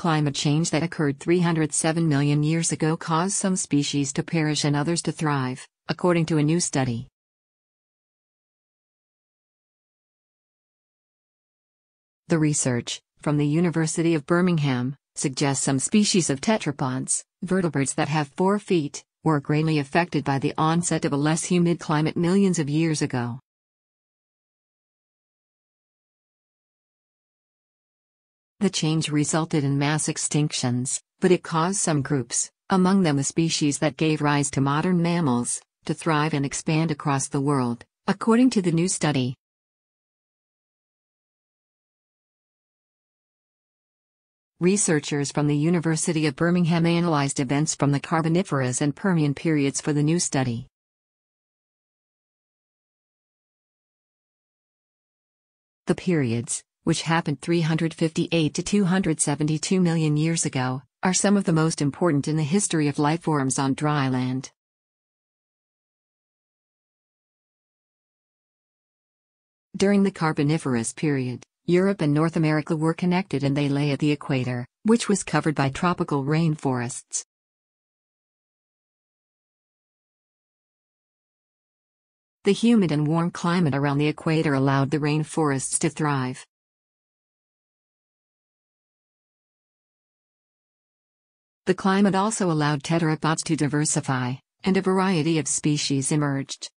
climate change that occurred 307 million years ago caused some species to perish and others to thrive, according to a new study. The research, from the University of Birmingham, suggests some species of tetrapods, vertebrates that have 4 feet, were greatly affected by the onset of a less humid climate millions of years ago. The change resulted in mass extinctions, but it caused some groups, among them the species that gave rise to modern mammals, to thrive and expand across the world, according to the new study. Researchers from the University of Birmingham analyzed events from the Carboniferous and Permian periods for the new study. The periods, which happened 358 to 272 million years ago, are some of the most important in the history of lifeforms on dry land. During the Carboniferous period, Europe and North America were connected and they lay at the equator, which was covered by tropical rainforests. The humid and warm climate around the equator allowed the rainforests to thrive. The climate also allowed tetrapods to diversify, and a variety of species emerged.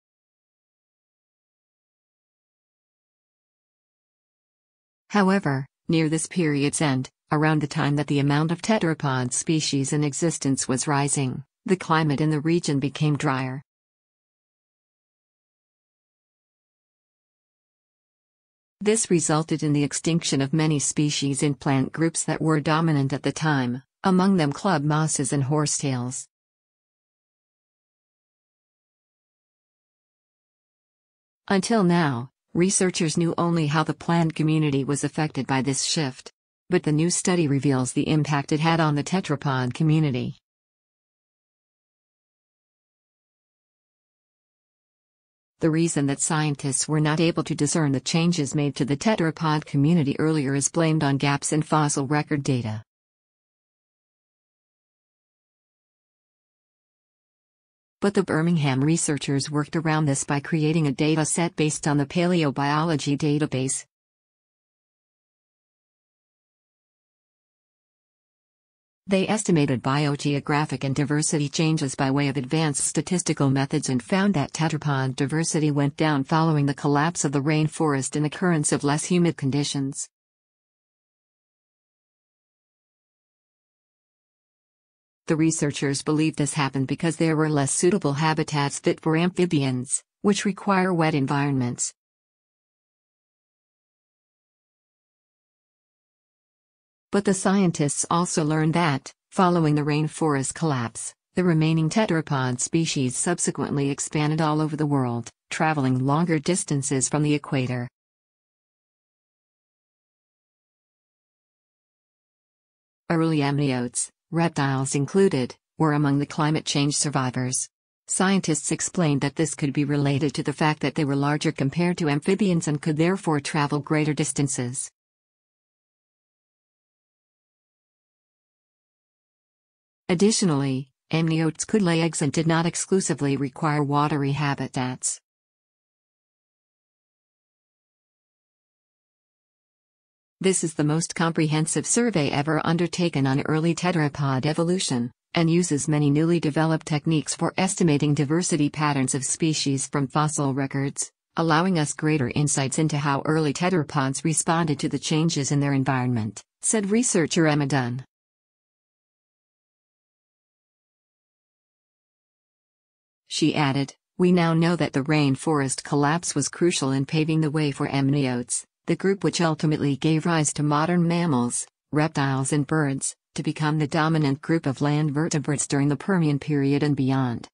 However, near this period's end, around the time that the amount of tetrapod species in existence was rising, the climate in the region became drier. This resulted in the extinction of many species in plant groups that were dominant at the time, among them club mosses and horsetails. Until now, researchers knew only how the plant community was affected by this shift. But the new study reveals the impact it had on the tetrapod community. The reason that scientists were not able to discern the changes made to the tetrapod community earlier is blamed on gaps in fossil record data. But the Birmingham researchers worked around this by creating a data set based on the paleobiology database. They estimated biogeographic and diversity changes by way of advanced statistical methods and found that tetrapod diversity went down following the collapse of the rainforest and occurrence of less humid conditions. The researchers believe this happened because there were less suitable habitats fit for amphibians, which require wet environments. But the scientists also learned that, following the rainforest collapse, the remaining tetrapod species subsequently expanded all over the world, traveling longer distances from the equator. Early amniotes, reptiles included, were among the climate change survivors. Scientists explained that this could be related to the fact that they were larger compared to amphibians and could therefore travel greater distances. Additionally, amniotes could lay eggs and did not exclusively require watery habitats. This is the most comprehensive survey ever undertaken on early tetrapod evolution, and uses many newly developed techniques for estimating diversity patterns of species from fossil records, allowing us greater insights into how early tetrapods responded to the changes in their environment, said researcher Emma Dunn. She added, "We now know that the rainforest collapse was crucial in paving the way for amniotes, the group which ultimately gave rise to modern mammals, reptiles and birds, to become the dominant group of land vertebrates during the Permian period and beyond."